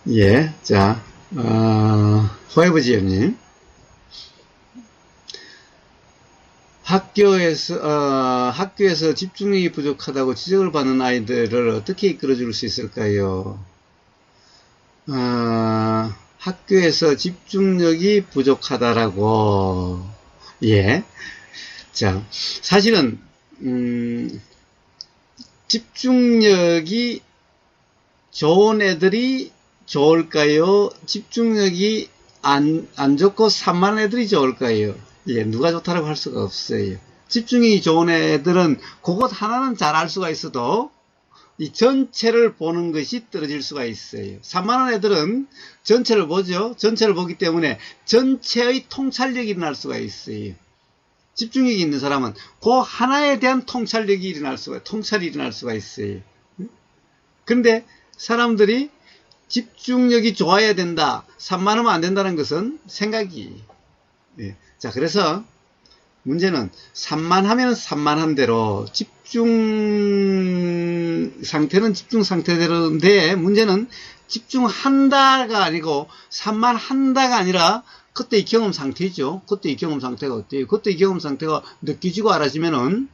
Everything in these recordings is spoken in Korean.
예, 자, 포에버지엠님. 학교에서 집중력이 부족하다고 지적을 받는 아이들을 어떻게 이끌어줄 수 있을까요? 학교에서 집중력이 부족하다라고. 예. 자, 사실은, 집중력이 좋은 애들이 좋을까요? 집중력이 안 좋고 산만한 애들이 좋을까요? 예, 누가 좋다라고 할 수가 없어요. 집중력이 좋은 애들은 그것 하나는 잘 알 수가 있어도 이 전체를 보는 것이 떨어질 수가 있어요. 산만한 애들은 전체를 보죠. 전체를 보기 때문에 전체의 통찰력이 일어날 수가 있어요. 집중력이 있는 사람은 그 하나에 대한 통찰이 일어날 수가 있어요. 그런데 사람들이 집중력이 좋아야 된다, 산만하면 안 된다는 것은 생각이. 예. 자, 그래서 문제는 산만하면 산만한 대로, 집중 상태는 집중 상태대로인데, 문제는 집중한다가 아니고 산만한다가 아니라 그때의 경험 상태죠. 그때의 경험 상태가 어때요? 그때의 경험 상태가 느껴지고 알아지면은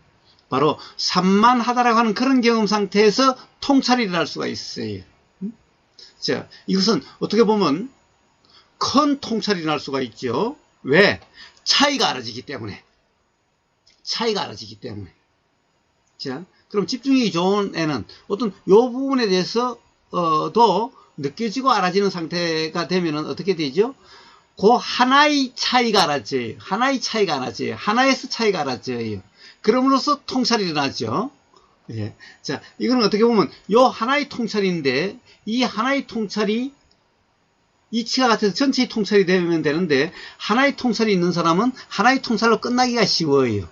바로 산만하다라고 하는 그런 경험 상태에서 통찰이 일어날 수가 있어요. 자, 이것은 어떻게 보면 큰 통찰이 날 수가 있죠. 왜? 차이가 알아지기 때문에. 자, 그럼 집중력이 좋은 애는 어떤 요 부분에 대해서 도 느껴지고 알아지는 상태가 되면은 어떻게 되죠? 그 하나의 차이가 알아져요. 하나에서 차이가 알아져요. 그럼으로써 통찰이 일어나죠. 예. 자, 이거는 어떻게 보면 요 하나의 통찰인데, 이 하나의 통찰이 이치가 같아서 전체의 통찰이 되면 되는데, 하나의 통찰이 있는 사람은 하나의 통찰로 끝나기가 쉬워요.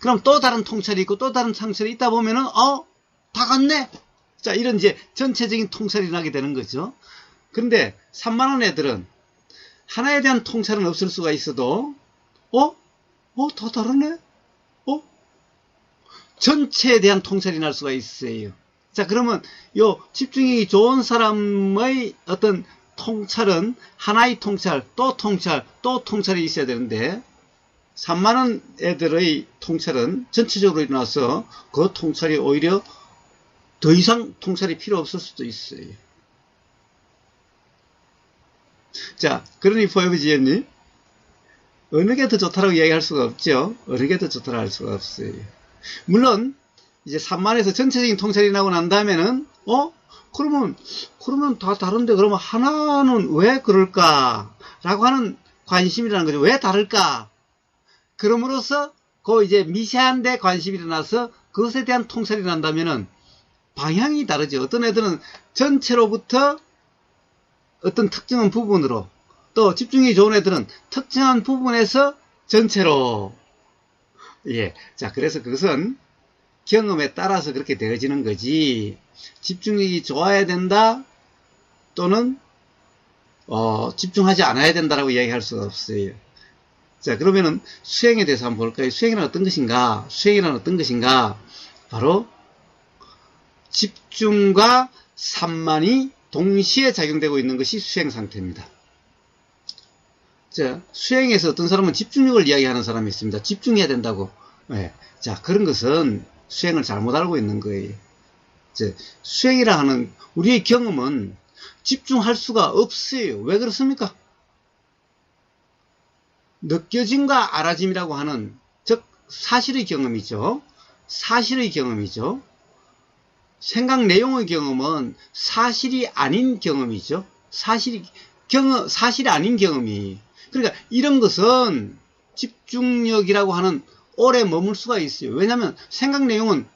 그럼 또 다른 통찰이 있고 또 다른 통찰이 있다 보면은 다 같네. 자, 이런 이제 전체적인 통찰이 나게 되는 거죠. 그런데 산만한 애들은 하나에 대한 통찰은 없을 수가 있어도 다 다르네. 전체에 대한 통찰이 날 수가 있어요. 자, 그러면 요 집중력이 좋은 사람의 어떤 통찰은 하나의 통찰, 또 통찰이 있어야 되는데, 산만한 애들의 통찰은 전체적으로 일어나서 그 통찰이 오히려 더 이상 통찰이 필요 없을 수도 있어요. 자, 그러니 포에버지엠님, 어느 게 더 좋다라고 이야기할 수가 없죠. 어느 게 더 좋다라고 할 수가 없어요. 물론 이제 산만해서 전체적인 통찰이 나고 난 다음에는 그러면 다 다른데 그러면 하나는 왜 그럴까라고 하는 관심이라는 거죠. 왜 다를까? 그럼으로써 그 이제 미세한 데 관심이 일어나서 그것에 대한 통찰이 난다면은 방향이 다르죠. 어떤 애들은 전체로부터 어떤 특정한 부분으로, 또 집중이 좋은 애들은 특정한 부분에서 전체로. 예. 자, 그래서 그것은 경험에 따라서 그렇게 되어지는 거지, 집중력이 좋아야 된다 또는 집중하지 않아야 된다라고 이야기할 수가 없어요. 자, 그러면은 수행에 대해서 한번 볼까요? 수행이란 어떤 것인가? 바로 집중과 산만이 동시에 작용되고 있는 것이 수행 상태입니다. 자, 수행에서 어떤 사람은 집중력을 이야기하는 사람이 있습니다. 집중해야 된다고. 네. 자, 그런 것은 수행을 잘못 알고 있는 거예요. 수행이라 하는 우리의 경험은 집중할 수가 없어요. 왜 그렇습니까? 느껴짐과 알아짐이라고 하는, 즉 사실의 경험이죠. 생각 내용의 경험은 사실이 아닌 경험이죠. 사실이 아닌 경험이. 그러니까 이런 것은 집중력이라고 하는 오래 머물 수가 있어요. 왜냐하면 생각 내용은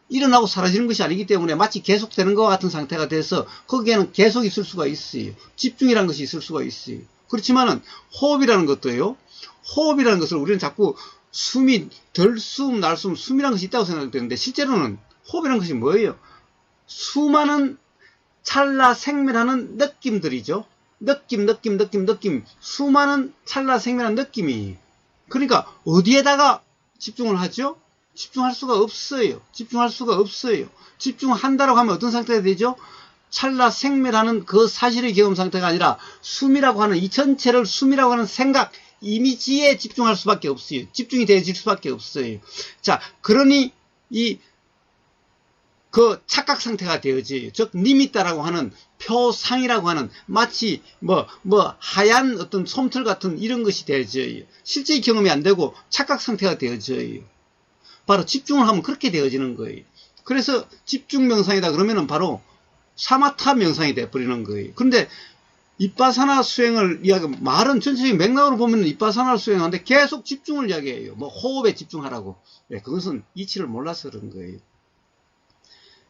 일어나고 사라지는 것이 아니기 때문에 마치 계속되는 것 같은 상태가 돼서 거기에는 계속 있을 수가 있어요. 집중이라는 것이 있을 수가 있어요. 그렇지만은 호흡이라는 것도요. 호흡이라는 것을 우리는 자꾸 숨이 덜숨, 날숨, 숨이라는 것이 있다고 생각되는데, 실제로는 호흡이라는 것이 뭐예요? 수많은 찰나 생멸하는 느낌들이죠. 느낌. 수많은 찰나 생멸한 느낌이. 그러니까 어디에다가 집중을 하죠? 집중할 수가 없어요. 집중한다라고 하면 어떤 상태가 되죠? 찰나 생멸하는 그 사실의 경험 상태가 아니라 숨이라고 하는 이 전체를 숨이라고 하는 생각, 이미지에 집중할 수밖에 없어요. 집중이 되어질 수밖에 없어요. 자, 그러니 그 착각 상태가 되어져요. 즉 니미따라고 하는 표상이라고 하는 마치 하얀 어떤 솜털 같은 이런 것이 되어져요. 실제 경험이 안 되고 착각 상태가 되어져요. 바로 집중을 하면 그렇게 되어지는 거예요. 그래서 집중 명상이다 그러면은 바로 사마타 명상이 되어버리는 거예요. 그런데 이빠사나 수행을 이야기하면 말은 전체적인 맥락으로 보면 이빠사나를 수행하는데 계속 집중을 이야기해요. 호흡에 집중하라고. 네, 그것은 이치를 몰라서 그런 거예요.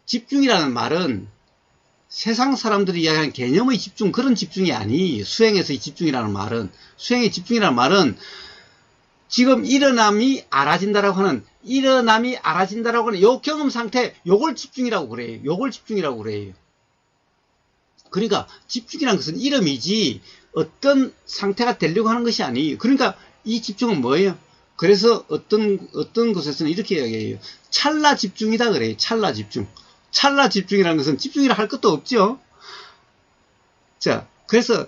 집중이라는 말은 세상 사람들이 이야기하는 개념의 집중, 그런 집중이 아니. 수행에서의 집중이라는 말은, 수행의 집중이라는 말은 지금 일어남이 알아진다라고 하는, 요 경험 상태, 요걸 집중이라고 그래요. 요걸 집중이라고 그래요. 그러니까 집중이라는 것은 이름이지 어떤 상태가 되려고 하는 것이 아니에요. 그러니까 이 집중은 뭐예요? 그래서 어떤 곳에서는 이렇게 이야기해요. 찰나 집중이다 그래요. 찰나 집중. 찰나 집중이라는 것은 집중이라 할 것도 없죠. 자, 그래서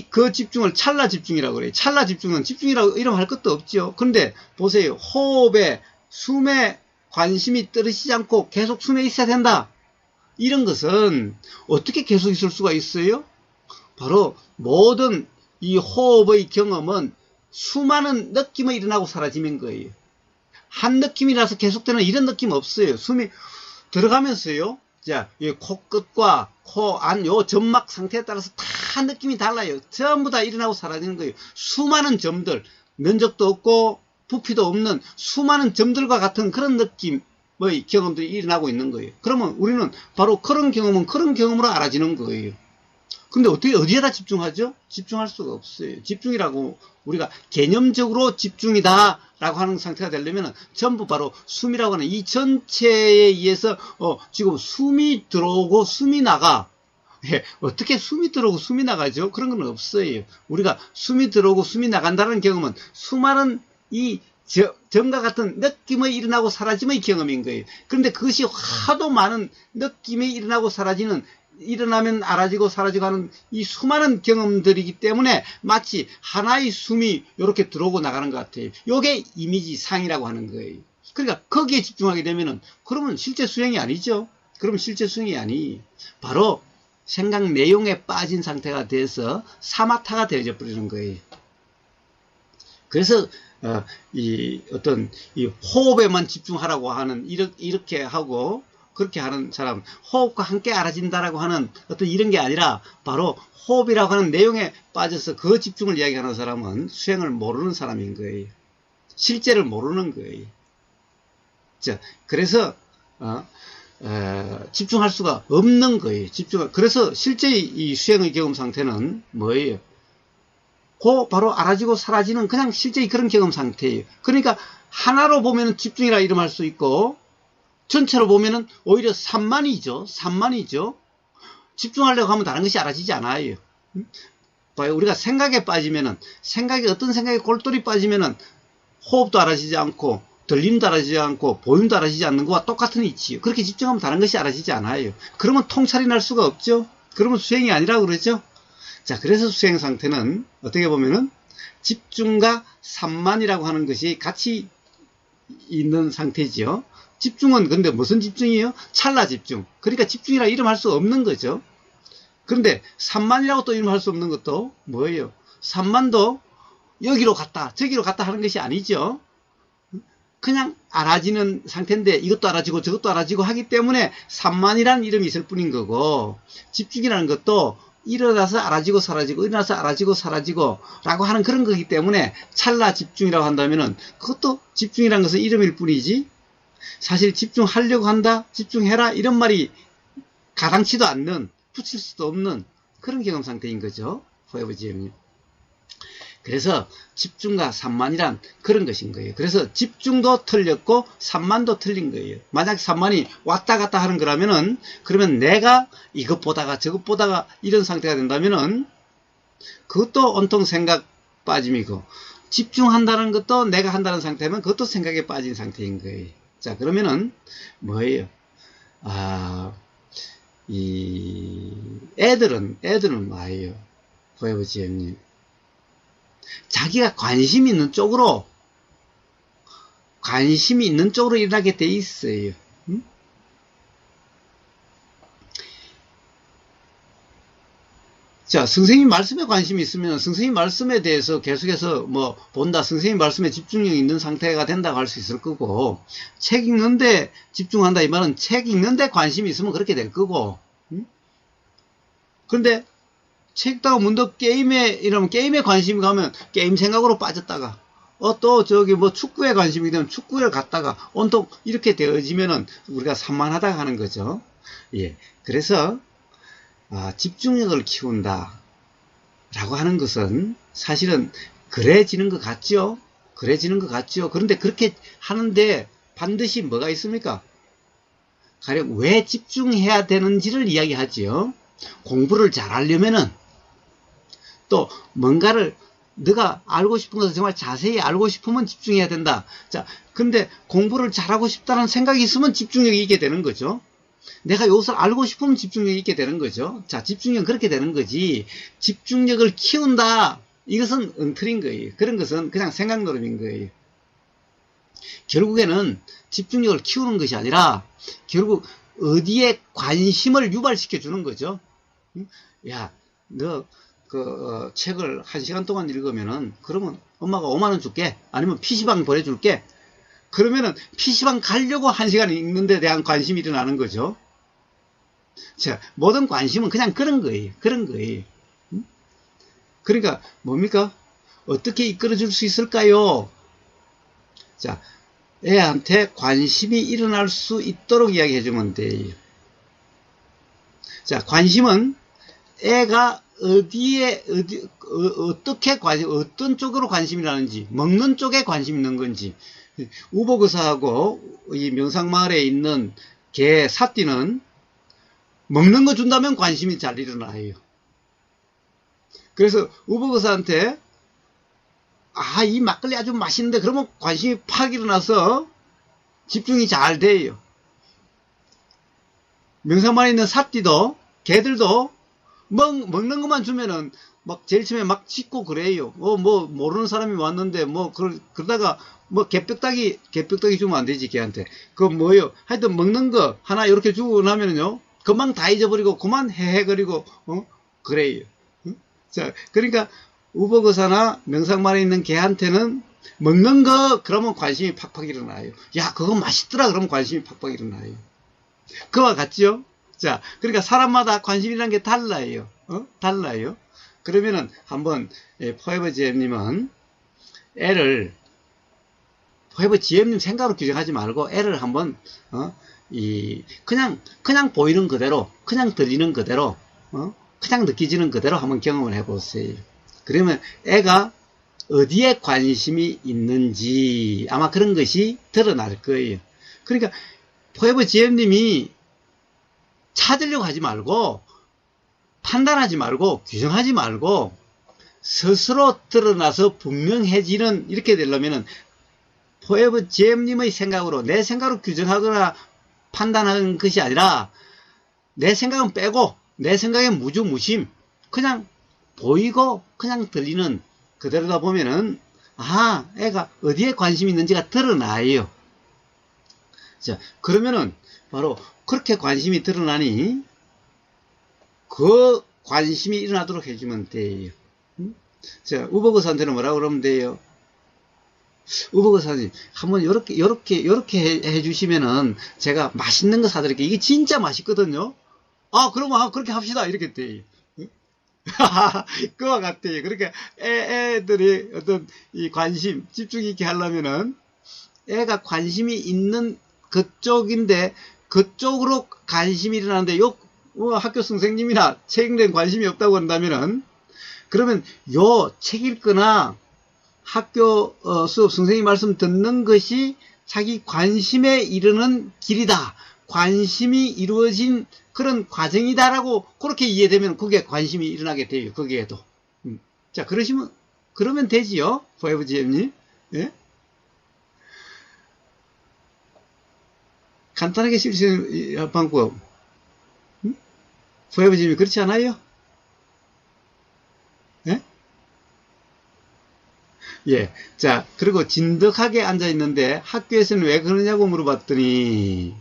그 집중을 찰나 집중이라고 그래요. 찰나 집중은 집중이라고 이름할 것도 없죠. 그런데 보세요. 호흡에, 숨에 관심이 떨어지지 않고 계속 숨에 있어야 된다. 이런 것은 어떻게 계속 있을 수가 있어요? 바로 모든 이 호흡의 경험은 수많은 느낌이 일어나고 사라지는 거예요. 한 느낌이라서 계속되는 이런 느낌 없어요. 숨이 들어가면서요. 자, 이 코끝과 코 안 요 점막 상태에 따라서 다 느낌이 달라요. 전부 다 일어나고 사라지는 거예요. 수많은 점들, 면적도 없고 부피도 없는 수많은 점들과 같은 그런 느낌의 경험들이 일어나고 있는 거예요. 그러면 우리는 바로 그런 경험은 그런 경험으로 알아지는 거예요. 근데 어떻게 어디에다 집중하죠? 집중할 수가 없어요. 집중이라고 우리가 개념적으로 집중이다 라고 하는 상태가 되려면 전부 바로 숨이라고 하는 이 전체에 의해서 지금 숨이 들어오고 숨이 나가. 예, 어떻게 숨이 들어오고 숨이 나가죠? 그런 건 없어요. 우리가 숨이 들어오고 숨이 나간다는 경험은 수많은 이 점과 같은 느낌의 일어나고 사라짐의 경험인 거예요. 그런데 그것이 하도 많은 느낌이 일어나고 사라지는, 일어나면 알아지고 사라지고 하는 이 수많은 경험들이기 때문에 마치 하나의 숨이 이렇게 들어오고 나가는 것 같아요. 이게 이미지 상이라고 하는 거예요. 그러니까 거기에 집중하게 되면은 그러면 실제 수행이 아니죠. 그러면 실제 수행이 아니. 바로 생각 내용에 빠진 상태가 돼서 사마타가 되어져 버리는 거예요. 그래서 이 호흡에만 집중하라고 하는 이렇게 하고 그렇게 하는 사람, 호흡과 함께 알아진다라고 하는 어떤 이런 게 아니라 바로 호흡이라고 하는 내용에 빠져서 그 집중을 이야기하는 사람은 수행을 모르는 사람인 거예요. 실제를 모르는 거예요. 자, 그래서 집중할 수가 없는 거예요. 그래서 실제 이 수행의 경험 상태는 뭐예요? 바로 알아지고 사라지는 그냥 실제의 그런 경험 상태예요. 그러니까 하나로 보면 집중이라 이름할 수 있고 전체로 보면은 오히려 산만이죠. 집중하려고 하면 다른 것이 알아지지 않아요. 봐요. 우리가 생각에 빠지면은, 어떤 생각에 골똘히 빠지면은 호흡도 알아지지 않고, 들림도 알아지지 않고, 보임도 알아지지 않는 것과 똑같은 이치요. 그렇게 집중하면 다른 것이 알아지지 않아요. 그러면 통찰이 날 수가 없죠. 그러면 수행이 아니라고 그러죠. 자, 그래서 수행 상태는 어떻게 보면은 집중과 산만이라고 하는 것이 같이 있는 상태지요. 집중은 근데 무슨 집중이에요? 찰나 집중. 그러니까 집중이라 이름할 수 없는 거죠. 그런데 산만이라고 또 이름할 수 없는 것도 뭐예요? 산만도 여기로 갔다 저기로 갔다 하는 것이 아니죠. 그냥 알아지는 상태인데 이것도 알아지고 저것도 알아지고 하기 때문에 산만이라는 이름이 있을 뿐인 거고, 집중이라는 것도 일어나서 알아지고 사라지고 일어나서 알아지고 사라지고 라고 하는 그런 거기 때문에 찰나 집중이라고 한다면은 그것도 집중이라는 것은 이름일 뿐이지 사실 집중하려고 한다, 집중해라 이런 말이 가당치도 않는, 붙일 수도 없는 그런 경험 상태인 거죠. 포에버지엠이. 그래서 집중과 산만이란 그런 것인 거예요. 그래서 집중도 틀렸고 산만도 틀린 거예요. 만약 산만이 왔다 갔다 하는 거라면은, 그러면 내가 이것 보다가 저것 보다가 이런 상태가 된다면은 그것도 온통 생각 빠짐이고, 집중한다는 것도 내가 한다는 상태면 그것도 생각에 빠진 상태인 거예요. 자, 그러면은 뭐예요? 애들은 뭐예요? 포에버 GM님. 자기가 관심 있는 쪽으로 일하게 돼 있어요. 응? 자, 선생님 말씀에 관심이 있으면 선생님 말씀에 대해서 계속해서 뭐 본다, 선생님 말씀에 집중력 있는 상태가 된다고 할 수 있을 거고, 책 읽는데 집중한다 이 말은 책 읽는데 관심이 있으면 그렇게 될 거고. 응? 그런데 책 읽다가 문득 이러면 게임에 관심이 가면 게임 생각으로 빠졌다가, 또 저기 뭐 축구에 관심이 되면 축구를 갔다가 온통 이렇게 되어지면은 우리가 산만하다 하는 거죠. 예. 그래서 집중력을 키운다 라고 하는 것은 사실은 그래지는 것 같죠? 그런데 그렇게 하는데 반드시 뭐가 있습니까? 가령 왜 집중해야 되는지를 이야기하지요. 공부를 잘하려면은, 또 뭔가를 네가 알고 싶은 것을 정말 자세히 알고 싶으면 집중해야 된다. 자, 근데 공부를 잘하고 싶다는 생각이 있으면 집중력이 있게 되는 거죠. 내가 이것을 알고 싶으면 집중력이 있게 되는 거죠. 자, 집중력은 그렇게 되는 거지. 집중력을 키운다. 이것은 엉터리인 거예요. 그런 것은 그냥 생각 노름인 거예요. 결국에는 집중력을 키우는 것이 아니라 결국 어디에 관심을 유발시켜 주는 거죠. 야, 너 책을 1시간 동안 읽으면은 그러면 엄마가 5만원 줄게. 아니면 PC방 보내줄게. 그러면은 PC방 가려고 1시간 읽는 데 대한 관심이 일어나는 거죠. 자, 모든 관심은 그냥 그런 거예요. 그러니까 뭡니까? 어떻게 이끌어줄 수 있을까요? 자, 애한테 관심이 일어날 수 있도록 이야기해주면 돼요. 자, 관심은 애가 어떤 쪽으로 관심이 나는지, 먹는 쪽에 관심이 있는 건지. 우보거사하고 이 명상마을에 있는 개 사띠는 먹는 거 준다면 관심이 잘 일어나요. 그래서 우보거사한테 이 막걸리 아주 맛있는데 그러면 관심이 팍 일어나서 집중이 잘 돼요. 명상마을에 있는 사띠도 개들도 먹는 것만 주면은 막 제일 처음에 막 짖고 그래요. 뭐 모르는 사람이 왔는데 그러다가 뭐 개뼈다귀 주면 안 되지 걔한테. 그거 뭐예요? 하여튼 먹는 거 하나 이렇게 주고 나면은요 금방 다 잊어버리고 그만 헤헤거리고 그래요. 자, 그러니까 우보거사나 명상마을에 있는 개한테는 먹는 거 그러면 관심이 팍팍 일어나요. 야, 그거 맛있더라 그러면 관심이 팍팍 일어나요. 그와 같죠? 자, 그러니까 사람마다 관심이라는 게 달라요. 달라요. 그러면은 한번 포에버 GM님은 포에버 GM님 생각으로 규정하지 말고 애를 한번 그냥 보이는 그대로, 그냥 들리는 그대로, 그냥 느껴지는 그대로 한번 경험을 해보세요. 그러면 애가 어디에 관심이 있는지 아마 그런 것이 드러날 거예요. 그러니까 포에버 GM님이 찾으려고 하지 말고 판단하지 말고 규정하지 말고 스스로 드러나서 분명해지는 이렇게 되려면은 포에버 GM님의 생각으로 내 생각으로 규정하거나 판단하는 것이 아니라 내 생각은 빼고 내 생각엔 무주무심 그냥 보이고 그냥 들리는 그대로다 보면은 애가 어디에 관심이 있는지가 드러나요. 자, 그러면은 바로 그렇게 관심이 드러나니 그 관심이 일어나도록 해주면 돼요. 자, 우보거사한테는 뭐라고 그러면 돼요? 우보거사님 한번 요렇게 해주시면은 제가 맛있는 거 사드릴게요. 이게 진짜 맛있거든요. 그러면 그렇게 합시다 이렇게 돼요. 그와 같아요. 그러니까 애들이 어떤 이 관심 집중 있게 하려면은 애가 관심이 있는 그쪽인데 그쪽으로 관심이 일어나는데 학교 선생님이나 책 읽는 관심이 없다고 한다면은 그러면 책 읽거나 학교 수업 선생님 말씀 듣는 것이 자기 관심에 이르는 길이다. 관심이 이루어진 그런 과정이다라고 그렇게 이해되면 그게 관심이 일어나게 돼요. 거기에도. 자, 그러면 되지요. 포에버 GM님. 예? 간단하게 실시하는 방법. 부회부님이 그렇지 않아요? 예? 예. 자, 그리고 진득하게 앉아 있는데 학교에서는 왜 그러냐고 물어봤더니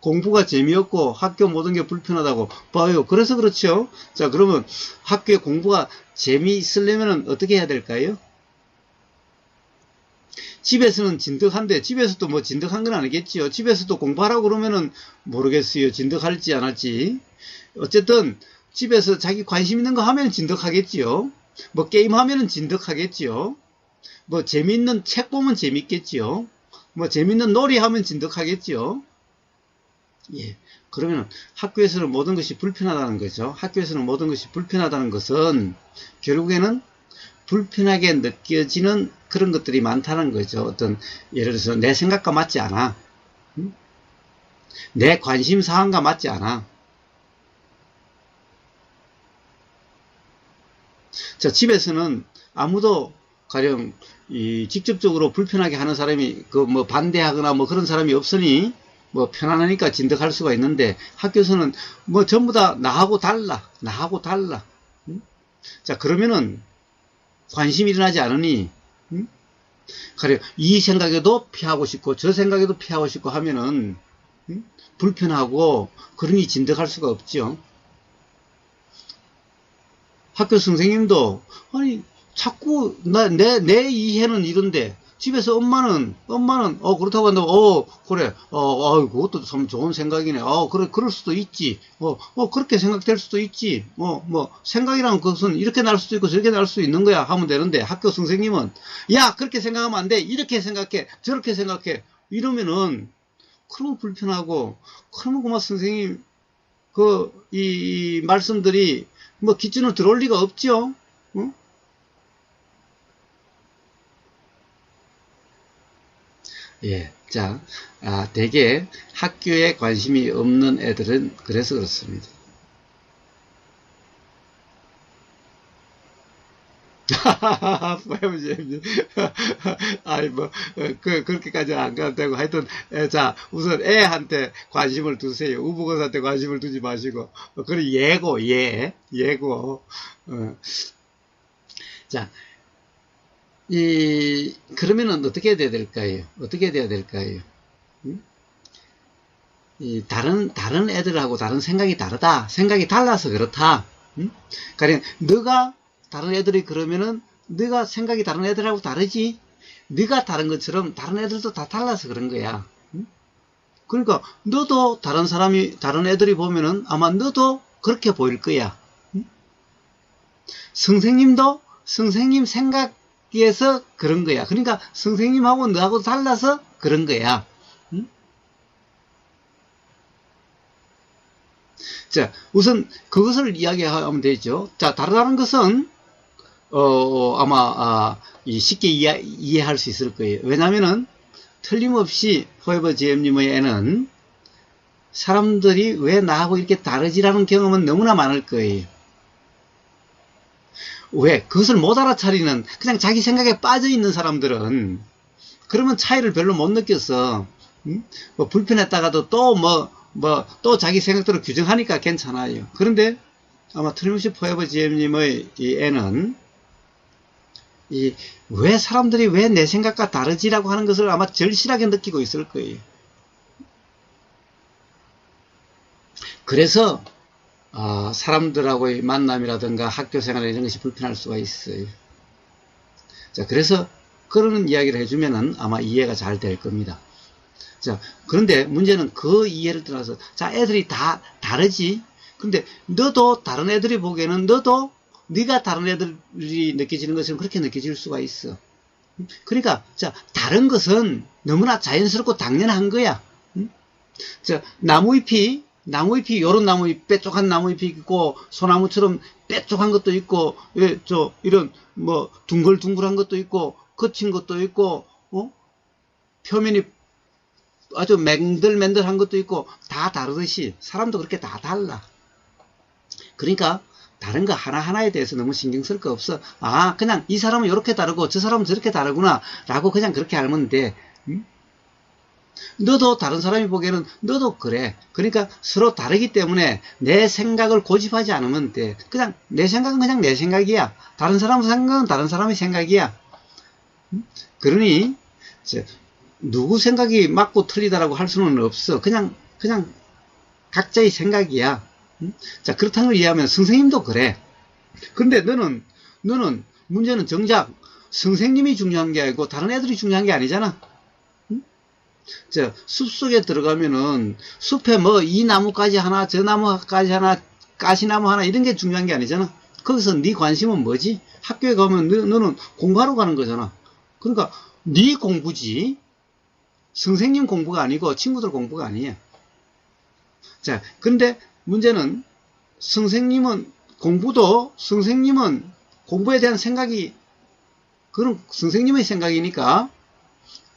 공부가 재미없고 학교 모든 게 불편하다고 봐요. 그래서 그렇죠. 자, 그러면 학교에 공부가 재미있으려면 어떻게 해야 될까요? 집에서는 진득한데 집에서도 뭐 진득한 건 아니겠지요. 집에서도 공부하라고 그러면은 모르겠어요. 진득할지 안 할지. 어쨌든 집에서 자기 관심 있는 거 하면 진득하겠지요. 뭐 게임 하면은 진득하겠지요. 뭐 재밌는 책 보면 재밌겠지요. 뭐 재밌는 놀이 하면 진득하겠지요. 예. 그러면 학교에서는 모든 것이 불편하다는 거죠. 학교에서는 모든 것이 불편하다는 것은 결국에는 불편하게 느껴지는 그런 것들이 많다는 거죠. 어떤 예를 들어서 내 생각과 맞지 않아. 내 관심 사항과 맞지 않아. 자, 집에서는 아무도 가령 직접적으로 불편하게 하는 사람이 그 뭐 반대하거나 뭐 그런 사람이 없으니 뭐 편안하니까 진득할 수가 있는데 학교에서는 뭐 전부 다 나하고 달라. 자, 그러면은 관심이 일어나지 않으니 가령 이 생각에도 피하고 싶고 저 생각에도 피하고 싶고 하면은 불편하고 그러니 진득할 수가 없죠. 학교 선생님도 아니 자꾸 내 이해는 이런데 집에서 엄마는 그렇다고 한다고 그래 그것도 참 좋은 생각이네 그래 그럴 수도 있지 그렇게 생각될 수도 있지 뭐 생각이란 것은 이렇게 날 수도 있고 저렇게 날 수도 있는 거야 하면 되는데 학교 선생님은 야 그렇게 생각하면 안 돼 이렇게 생각해 저렇게 생각해 이러면은 그러면 불편하고 그러면 그만 선생님 이 말씀들이 뭐 기준으로 들어올 리가 없죠. 응? 예, 자, 대개 학교에 관심이 없는 애들은 그래서 그렇습니다. 부모님, 아니, 뭐, 그렇게까지는 안 가도 되고, 하여튼, 자, 우선 애한테 관심을 두세요. 우부고사한테 관심을 두지 마시고, 그리고 예고. 자, 그러면은 어떻게 돼야 될까요? 어떻게 돼야 될까요? 다른 애들하고 다른 생각이 다르다. 생각이 달라서 그렇다. 가령, 너가 다른 애들이 그러면은, 너가 생각이 다른 애들하고 다르지? 네가 다른 것처럼 다른 애들도 다 달라서 그런 거야. 그러니까, 너도 다른 애들이 보면은 아마 너도 그렇게 보일 거야. 선생님도 선생님 생각에서 그런 거야. 그러니까 선생님하고 너하고 달라서 그런 거야. 자, 우선 그것을 이야기하면 되죠. 자, 다르다는 것은 아마 쉽게 이해할 수 있을 거예요. 왜냐하면은 틀림없이 포에버 GM님의 애는 사람들이 왜 나하고 이렇게 다르지라는 경험은 너무나 많을 거예요. 왜? 그것을 못 알아차리는 그냥 자기 생각에 빠져있는 사람들은 그러면 차이를 별로 못 느꼈어. 뭐 불편했다가도 또 자기 생각대로 규정하니까 괜찮아요. 그런데 아마 틀림없이 포에버 GM님의 이 애는 왜 사람들이 왜 내 생각과 다르지라고 하는 것을 아마 절실하게 느끼고 있을 거예요. 그래서 사람들하고의 만남이라든가 학교 생활 이런 것이 불편할 수가 있어요. 자, 그래서 그런 이야기를 해주면은 아마 이해가 잘 될 겁니다. 자, 그런데 문제는 그 이해를 떠나서 자, 애들이 다 다르지. 근데 너도 다른 애들이 보기에는 네가 다른 애들이 느껴지는 것은 그렇게 느껴질 수가 있어. 그러니까 자, 다른 것은 너무나 자연스럽고 당연한 거야. 자, 나무잎이 요런 나무잎 빼쪽한 나무잎이 있고 소나무처럼 빼쪽한 것도 있고 이런 뭐 둥글둥글한 것도 있고 거친 것도 있고 표면이 아주 맨들맨들한 것도 있고 다 다르듯이 사람도 그렇게 다 달라. 그러니까 다른 거 하나하나에 대해서 너무 신경 쓸 거 없어. 그냥 이 사람은 이렇게 다르고 저 사람은 저렇게 다르구나 라고 그냥 그렇게 알면 돼. 너도 다른 사람이 보기에는 너도 그래. 그러니까 서로 다르기 때문에 내 생각을 고집하지 않으면 돼. 그냥 내 생각은 그냥 내 생각이야. 다른 사람 생각은 다른 사람의 생각이야. 그러니 누구 생각이 맞고 틀리다라고 할 수는 없어. 그냥 각자의 생각이야. 자, 그렇다는 걸 이해하면 선생님도 그래. 근데 너는 문제는 정작 선생님이 중요한 게 아니고 다른 애들이 중요한 게 아니잖아. 자, 숲속에 들어가면은 숲에 뭐 이 나무까지 하나 저 나무까지 하나 가시나무 하나 이런 게 중요한 게 아니잖아. 거기서 네 관심은 뭐지? 학교에 가면 너는 공부하러 가는 거잖아. 그러니까 네 공부지 선생님 공부가 아니고 친구들 공부가 아니야. 자, 근데 문제는 선생님은 공부에 대한 생각이 그런 선생님의 생각이니까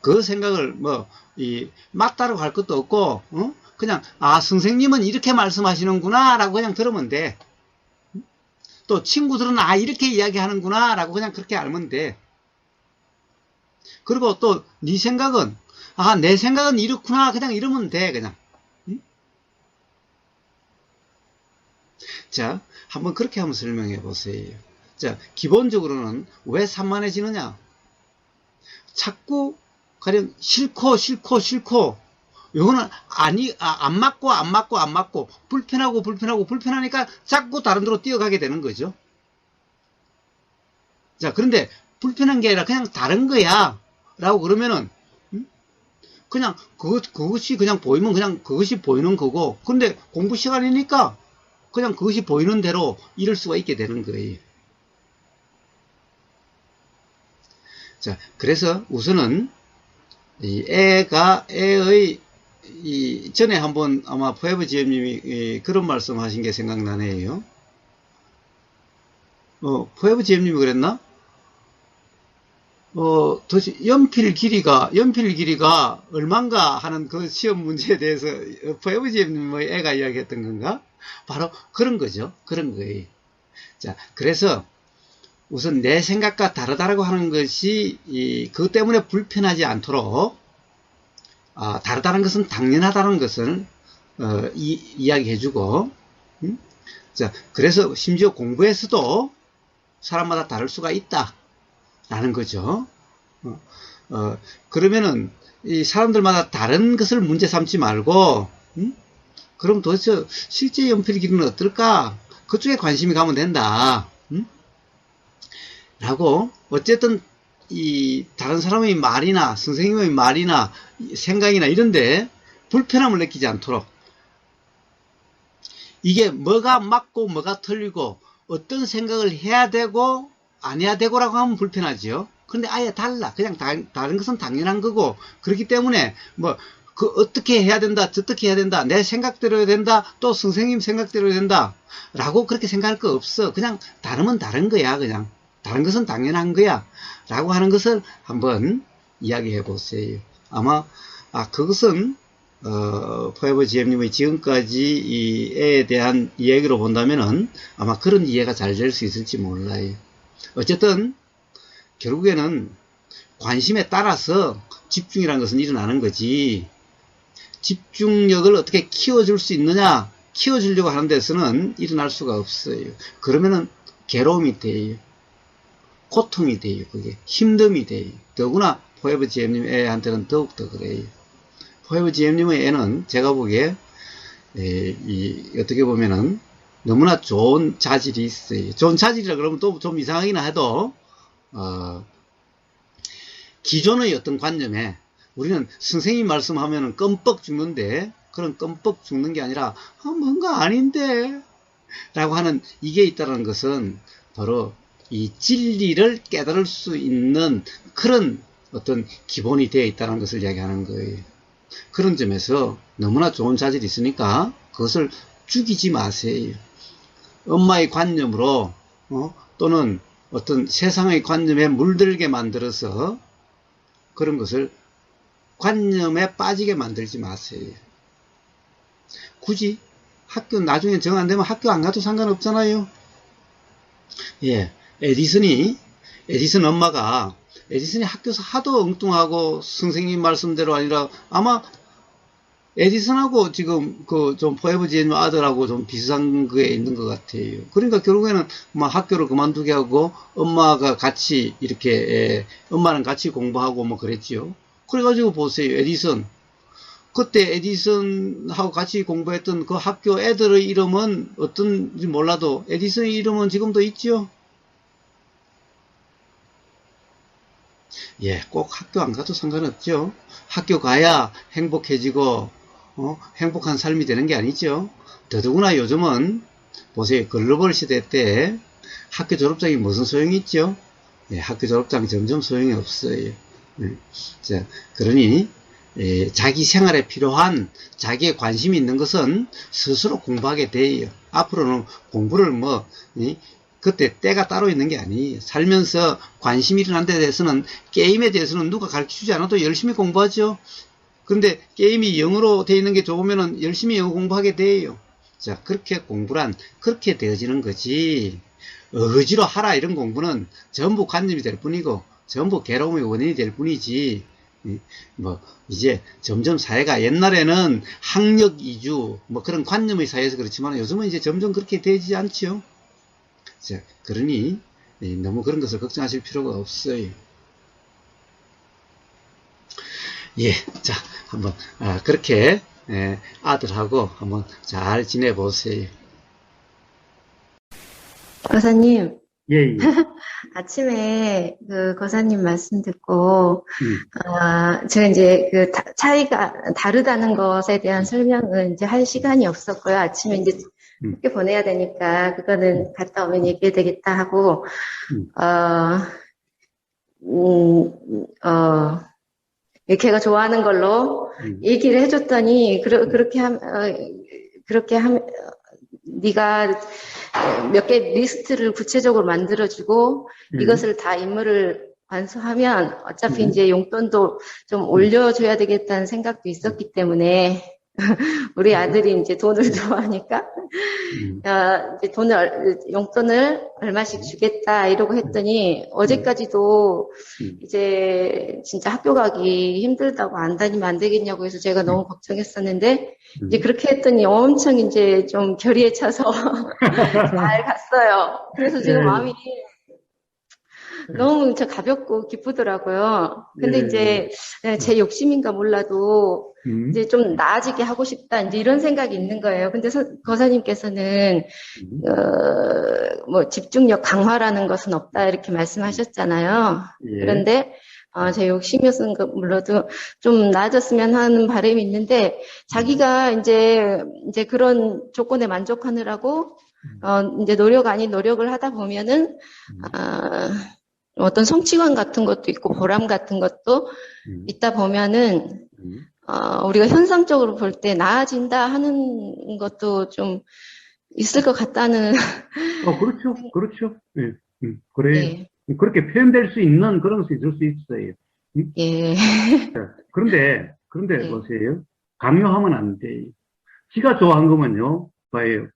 그 생각을 맞다라고 할 것도 없고 그냥 선생님은 이렇게 말씀하시는구나 라고 그냥 들으면 돼. 또 친구들은 이렇게 이야기하는구나 라고 그냥 그렇게 알면 돼. 그리고 또 네 생각은 내 생각은 이렇구나 그냥 이러면 돼. 그냥. 자, 한번 그렇게 한번 설명해 보세요. 자, 기본적으로는 왜 산만해지느냐? 자꾸 가령 싫고 요거는 안 맞고 불편하니까 자꾸 다른 데로 뛰어가게 되는 거죠. 자, 그런데 불편한 게 아니라 그냥 다른 거야 라고 그러면은 그냥 그것이 그냥 보이면 그냥 그것이 보이는 거고, 근데 공부 시간이니까 그냥 그것이 보이는 대로 이럴 수가 있게 되는 거예요. 자, 그래서 우선은 애의 전에 한번 아마 포에버 GM님이 그런 말씀 하신 게 생각나네요. 포에버 GM님이 그랬나? 도대체 연필 길이가 얼만가 하는 그 시험 문제에 대해서 포에버 GM님의 애가 이야기했던 건가? 바로 그런 거죠. 그런 거예요. 자, 그래서 우선 내 생각과 다르다라고 하는 것이 그것 때문에 불편하지 않도록 다르다는 것은 당연하다는 것을 이야기해주고, 자, 그래서 심지어 공부에서도 사람마다 다를 수가 있다라는 거죠. 그러면은 이 사람들마다 다른 것을 문제 삼지 말고, 그럼 도대체 실제 연필 길이는 어떨까? 그쪽에 관심이 가면 된다. 라고 어쨌든 이 다른 사람의 말이나 선생님의 말이나 생각이나 이런데 불편함을 느끼지 않도록, 이게 뭐가 맞고 뭐가 틀리고 어떤 생각을 해야 되고 안 해야 되고라고 하면 불편하지요. 그런데 아예 달라. 그냥 다른 것은 당연한 거고, 그렇기 때문에 어떻게 해야 된다, 저떻게 해야 된다, 내 생각대로 해야 된다, 또 선생님 생각대로 해야 된다 라고 그렇게 생각할 거 없어. 그냥 다르면 다른 거야. 그냥 다른 것은 당연한 거야 라고 하는 것을 한번 이야기해 보세요. 아마 그것은 포에버 GM님의 지금까지 이 애에 대한 이야기로 본다면은 아마 그런 이해가 잘 될 수 있을지 몰라요. 어쨌든 결국에는 관심에 따라서 집중이라는 것은 일어나는 거지, 집중력을 어떻게 키워줄 수 있느냐, 키워주려고 하는 데서는 일어날 수가 없어요. 그러면은 괴로움이 돼요. 고통이 돼요. 그게 힘듦이 돼요. 더구나 포에버 GM님 애한테는 더욱더 그래요. 포에버 GM님의 애는 제가 보기에 어떻게 보면은 너무나 좋은 자질이 있어요. 좋은 자질이라 그러면 또 좀 이상하긴 해도 기존의 어떤 관념에 우리는 선생님 말씀하면은 껌뻑 죽는데, 그런 껌뻑 죽는 게 아니라 뭔가 아닌데 라고 하는 이게 있다는 것은 바로 이 진리를 깨달을 수 있는 그런 어떤 기본이 되어 있다는 것을 이야기하는 거예요. 그런 점에서 너무나 좋은 자질이 있으니까 그것을 죽이지 마세요. 엄마의 관념으로 또는 어떤 세상의 관념에 물들게 만들어서 그런 것을 관념에 빠지게 만들지 마세요. 굳이 학교 나중에 정 안 되면 학교 안 가도 상관없잖아요. 예, 에디슨 엄마가 에디슨이 학교에서 하도 엉뚱하고 선생님 말씀대로 아니라 아마 에디슨하고 지금 그 좀 포에버 제니 아들하고 좀 비슷한 거에 있는 것 같아요. 그러니까 결국에는 뭐 학교를 그만두게 하고 엄마가 같이 이렇게 엄마랑 같이 공부하고 뭐 그랬지요. 그래가지고 보세요. 에디슨 그때 에디슨하고 같이 공부했던 그 학교 애들의 이름은 어떤지 몰라도 에디슨의 이름은 지금도 있죠. 예, 꼭 학교 안 가도 상관없죠. 학교 가야 행복해지고 행복한 삶이 되는 게 아니죠. 더더구나 요즘은 보세요. 글로벌 시대 때 학교 졸업장이 무슨 소용이 있죠? 예, 학교 졸업장이 점점 소용이 없어요. 예, 자, 그러니 자기 생활에 필요한 자기의 관심이 있는 것은 스스로 공부하게 돼요. 앞으로는 공부를 뭐 그때 때가 따로 있는 게 아니에요. 살면서 관심이 일어난 데 대해서는 게임에 대해서는 누가 가르쳐주지 않아도 열심히 공부하죠. 근데 게임이 영어로 되어 있는 게 좋으면 열심히 영어 공부하게 돼요. 자, 그렇게 공부란 그렇게 되어지는 거지. 억지로 하라 이런 공부는 전부 관념이 될 뿐이고 전부 괴로움의 원인이 될 뿐이지. 뭐 이제 점점 사회가 옛날에는 학력 이주 뭐 그런 관념의 사회에서 그렇지만 요즘은 이제 점점 그렇게 되지 않죠. 자, 그러니 너무 그런 것을 걱정하실 필요가 없어요. 예, 자, 한번 그렇게 아들하고 한번 잘 지내보세요. 거사님, 예, 예. 아침에 그 거사님 말씀 듣고, 제가 이제 그 차이가 다르다는 것에 대한 설명은 이제 할 시간이 없었고요. 아침에 이제 학교 보내야 되니까 그거는 갔다 오면 얘기해야 되겠다 하고, 걔가 좋아하는 걸로 얘기를 해줬더니, 네가 몇 개 리스트를 구체적으로 만들어주고 이것을 다 임무를 완수하면 어차피 이제 용돈도 좀 올려줘야 되겠다는 생각도 있었기 때문에 우리 아들이 이제 돈을 좋아하니까 이제 용돈을 얼마씩 주겠다 이러고 했더니 어제까지도 이제 진짜 학교 가기 힘들다고 안 다니면 안 되겠냐고 해서 제가 너무 걱정했었는데 이제 그렇게 했더니 엄청 이제 좀 결의에 차서 잘 갔어요. 그래서 지금 마음이 너무 가볍고 기쁘더라고요. 근데 이제 제 욕심인가 몰라도 이제 좀 나아지게 하고 싶다 이제 이런 생각이 있는 거예요. 근데 거사님께서는 뭐 집중력 강화라는 것은 없다 이렇게 말씀하셨잖아요. 예. 그런데 제 욕심이었으니까 몰라도 좀 나아졌으면 하는 바람이 있는데 자기가 이제 그런 조건에 만족하느라고 이제 노력 아닌 노력을 하다 보면은 어떤 성취감 같은 것도 있고 보람 같은 것도 있다 보면은 우리가 현상적으로 볼 때 나아진다 하는 것도 좀 있을 것 같다는. 그렇죠. 그렇죠. 예. 그래. 예. 그렇게 표현될 수 있는 그런 것이 있을 수 있어요. 예. 그런데 예. 보세요. 강요하면 안 돼요. 지가 좋아한 거면요. 봐요.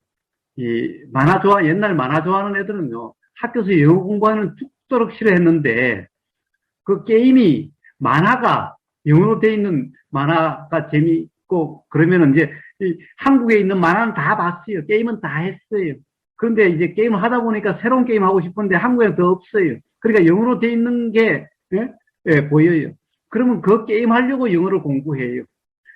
옛날 만화 좋아하는 애들은요. 학교에서 영어 공부하는 죽도록 싫어했는데, 그 게임이, 만화가, 영어로 돼 있는 만화가 재미있고, 그러면은 이제, 한국에 있는 만화는 다 봤어요. 게임은 다 했어요. 그런데 이제 게임을 하다 보니까 새로운 게임 하고 싶은데 한국에는 더 없어요. 그러니까 영어로 돼 있는 게, 보여요. 그러면 그 게임 하려고 영어를 공부해요.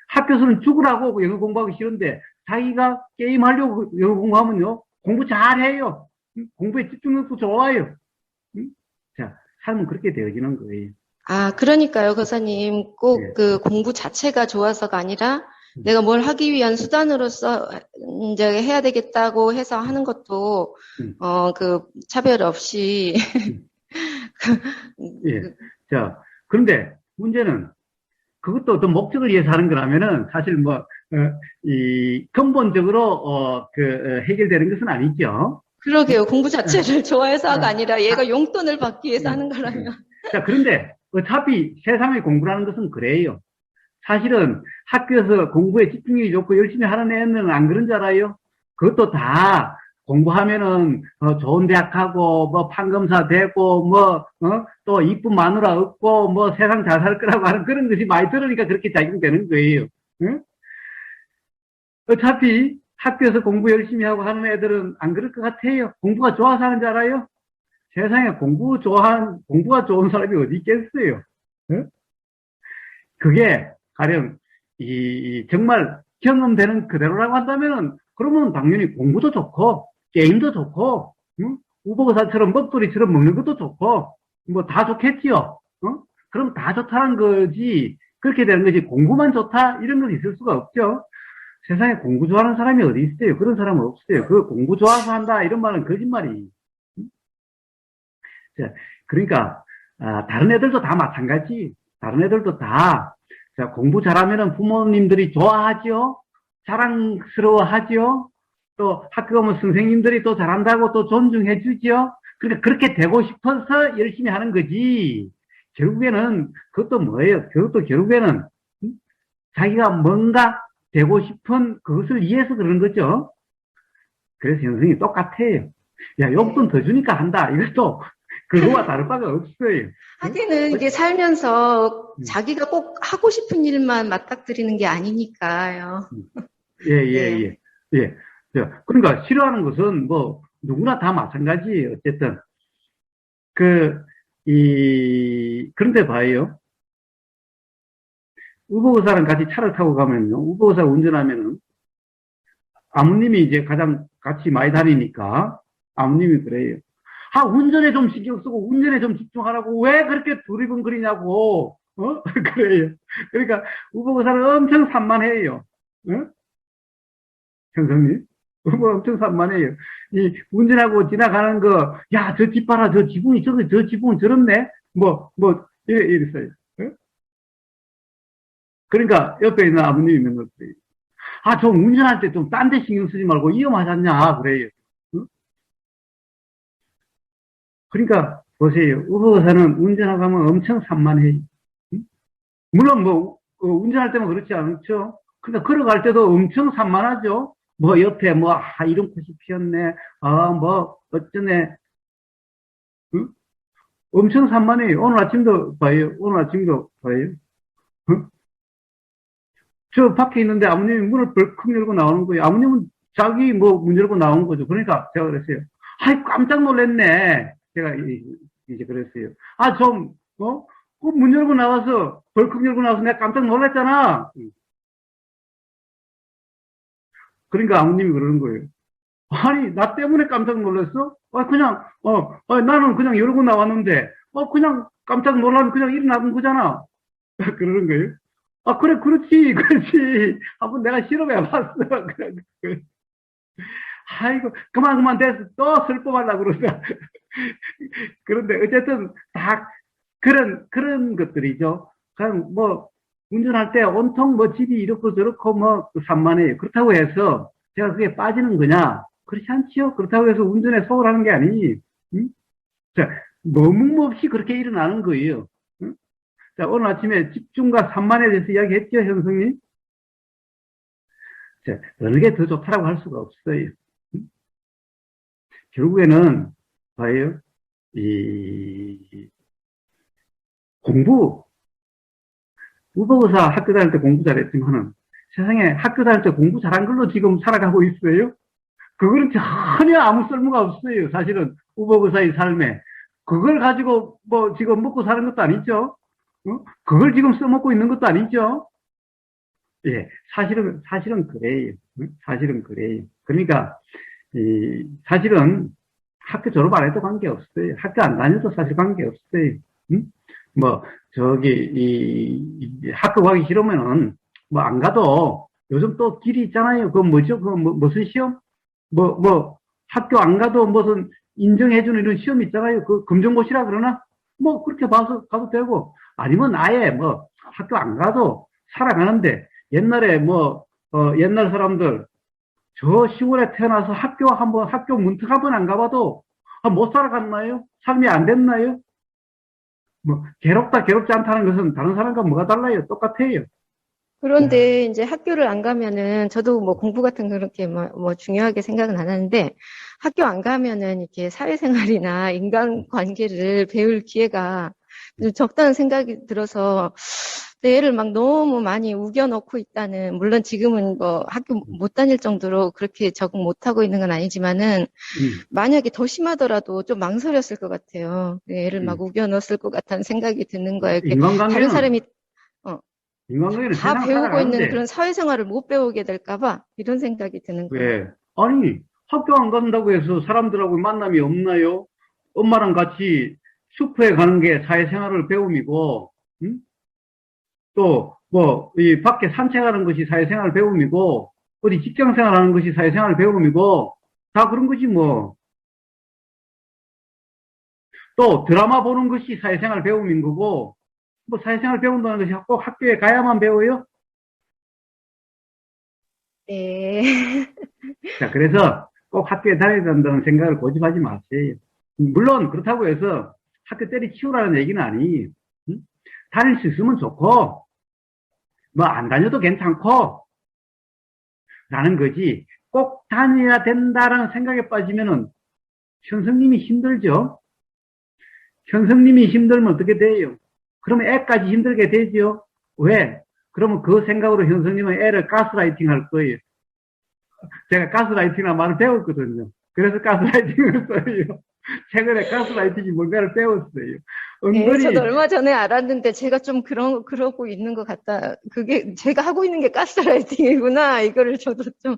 학교에서는 죽으라고 영어 공부하기 싫은데, 자기가 게임 하려고 영어 공부하면요, 공부 잘해요. 공부에 집중력도 좋아요. 자, 삶은 그렇게 되어지는 거예요. 그러니까요, 거사님. 꼭 그 공부 자체가 좋아서가 아니라 내가 뭘 하기 위한 수단으로서 이제 해야 되겠다고 해서 하는 것도, 그 차별 없이. 예. 자, 그런데 문제는 그것도 어떤 목적을 위해서 하는 거라면은 사실 뭐, 근본적으로, 해결되는 것은 아니죠. 그러게요. 공부 자체를 좋아해서가 아니라 얘가 용돈을 받기 위해서 하는 거라면. 자, 그런데 어차피 세상에 공부라는 것은 그래요. 사실은 학교에서 공부에 집중력이 좋고 열심히 하는 애는 안 그런 줄 알아요? 그것도 다 공부하면은, 좋은 대학 가고, 뭐, 판검사 되고, 뭐, 또 이쁜 마누라 얻고, 뭐, 세상 잘 살 거라고 하는 그런 것이 많이 들으니까 그렇게 작용되는 거예요. 응? 어차피 학교에서 공부 열심히 하고 하는 애들은 안 그럴 것 같아요. 공부가 좋아서 하는 줄 알아요? 세상에 공부가 좋은 사람이 어디 있겠어요? 응? 그게, 가령, 정말 경험되는 그대로라고 한다면은, 그러면 당연히 공부도 좋고, 게임도 좋고, 응? 우보사처럼 먹돌이처럼 먹는 것도 좋고, 뭐 다 좋겠지요. 그럼 다 좋다는 거지. 그렇게 되는 거지. 공부만 좋다? 이런 건 있을 수가 없죠. 세상에 공부 좋아하는 사람이 어디 있어요? 그런 사람은 없어요. 그 공부 좋아서 한다? 이런 말은 거짓말이. 자, 그러니까, 다른 애들도 다 마찬가지. 다른 애들도 다, 자, 공부 잘하면은 부모님들이 좋아하죠? 자랑스러워하죠? 또 학교 가면 선생님들이 또 잘한다고 또 존중해 주죠? 그러니까 그렇게 되고 싶어서 열심히 하는 거지. 결국에는 그것도 뭐예요? 그것도 결국에는 자기가 뭔가 되고 싶은 그것을 위해서 그러는 거죠. 그래서 현성이 똑같아요. 야, 용돈 더 주니까 한다. 이것도 그거와 다를 바가 없어요. 하기는 이게 살면서 자기가 꼭 하고 싶은 일만 맞닥뜨리는 게 아니니까요. 예, 예, 예. 예. 자, 그러니까 싫어하는 것은 뭐 누구나 다 마찬가지예요. 어쨌든 그런데 봐요. 우버사랑 같이 차를 타고 가면요. 우버사 운전하면은 아버님이 이제 가장 같이 많이 다니니까 아버님이 그래요. 운전에 좀 신경 쓰고 운전에 좀 집중하라고 왜 그렇게 두리번거리냐고. 그래요. 그러니까 우버사는 엄청 산만해요. 형성님? 엄청 산만해요. 이 운전하고 지나가는 거, 야, 저 집 봐라, 저 지붕이 저 지붕은 저렇네? 이랬어요. 그러니까 옆에 있는 아버님이 맨날 그래요. 좀 운전할 때 좀 딴 데 신경 쓰지 말고 위험하잖냐, 그래요. 그러니까, 보세요. 우버사는 운전하고 하면 엄청 산만해요. 물론 운전할 때만 그렇지 않죠? 근데 걸어갈 때도 엄청 산만하죠? 옆에 이런 꽃이 피었네. 어쩌네. 응? 엄청 산만해요. 오늘 아침도 봐요. 응? 저 밖에 있는데 아버님이 문을 벌컥 열고 나오는 거예요. 아버님은 자기 문 열고 나온 거죠. 그러니까 제가 그랬어요. 깜짝 놀랐네. 제가 이제 그랬어요. 문 열고 나와서, 벌컥 열고 나와서 내가 깜짝 놀랐잖아. 그러니까 아버님이 그러는 거예요. 나 때문에 깜짝 놀랐어? 나는 그냥 열고 나왔는데, 그냥 깜짝 놀라면 그냥 일어나는 거잖아. 그러는 거예요. 그래, 그렇지. 한번 내가 실험해봤어. 아이고, 그만 됐어. 또 슬퍼하려고 그러다. 그런데 어쨌든 다 그런 것들이죠. 그냥 운전할 때 온통 집이 이렇고 저렇고 산만해요. 그렇다고 해서 제가 그게 빠지는 거냐? 그렇지 않지요? 그렇다고 해서 운전에 소홀하는 게 아니니. 응? 자, 머뭇없이 그렇게 일어나는 거예요. 응? 자, 오늘 아침에 집중과 산만에 대해서 이야기했죠, 현성님? 자, 어느 게 더 좋다라고 할 수가 없어요. 응? 결국에는, 봐요. 우버의사 학교 다닐 때 공부 잘했지만은 세상에 학교 다닐 때 공부 잘한 걸로 지금 살아가고 있어요? 그거는 전혀 아무 쓸모가 없어요. 사실은 우버의사의 삶에. 그걸 가지고 지금 먹고 사는 것도 아니죠. 그걸 지금 써먹고 있는 것도 아니죠. 예, 사실은 그래요. 사실은 그래요. 그러니까 사실은 학교 졸업 안 해도 관계없어요. 학교 안 다녀도 사실 관계없어요. 학교 가기 싫으면은, 안 가도, 요즘 또 길이 있잖아요. 뭐죠? 무슨 시험? 학교 안 가도 무슨 인정해주는 이런 시험 있잖아요. 검정고시라 그러나? 그렇게 봐서 가도 되고, 아니면 아예 학교 안 가도 살아가는데, 옛날에 옛날 사람들, 저 시골에 태어나서 학교 문턱 한번 안 가봐도, 못 살아갔나요? 삶이 안 됐나요? 괴롭지 않다는 것은 다른 사람과 뭐가 달라요? 똑같아요. 그런데 이제 학교를 안 가면은 저도 뭐 공부 같은 거 그렇게 뭐 중요하게 생각은 안 하는데 학교 안 가면은 이렇게 사회생활이나 인간관계를 배울 기회가 좀 적다는 생각이 들어서 내 애를 막 너무 많이 우겨넣고 있다는, 물론 지금은 뭐 학교 못 다닐 정도로 그렇게 적응 못하고 있는 건 아니지만은 만약에 더 심하더라도 좀 망설였을 것 같아요. 애를 막 우겨넣었을 것 같다는 생각이 드는 거예요. 이렇게 다른 인간관계는, 사람이 인간관계는 다 세상 배우고 있는 살아가는데, 그런 사회생활을 못 배우게 될까봐 이런 생각이 드는 거예요. 왜? 아니, 학교 안 간다고 해서 사람들하고 만남이 없나요? 엄마랑 같이 슈퍼에 가는 게 사회생활을 배움이고, 응? 또, 뭐, 이 밖에 산책하는 것이 사회생활 배움이고, 어디 직장생활 하는 것이 사회생활 배움이고, 다 그런 거지, 뭐. 또, 드라마 보는 것이 사회생활 배움인 거고, 뭐, 사회생활 배운다는 것이 꼭 학교에 가야만 배워요? 네. 자, 그래서 꼭 학교에 다녀야 된다는 생각을 고집하지 마세요. 물론, 그렇다고 해서 학교 때려치우라는 얘기는 아니에요. 응? 다닐 수 있으면 좋고, 뭐, 안 다녀도 괜찮고, 라는 거지. 꼭 다녀야 된다라는 생각에 빠지면은 현성님이 힘들죠. 현성님이 힘들면 어떻게 돼요? 그러면 애까지 힘들게 되죠. 왜? 그러면 그 생각으로 현성님은 애를 가스라이팅 할 거예요. 제가 가스라이팅이라는 말을 배웠거든요. 그래서 가스라이팅을 써요. 최근에 가스라이팅이 뭔가를 배웠어요. 네, 은근히, 저도 얼마 전에 알았는데 제가 좀 그러고 있는 것 같다. 그게 제가 하고 있는 게 가스라이팅이구나. 이거를 저도 좀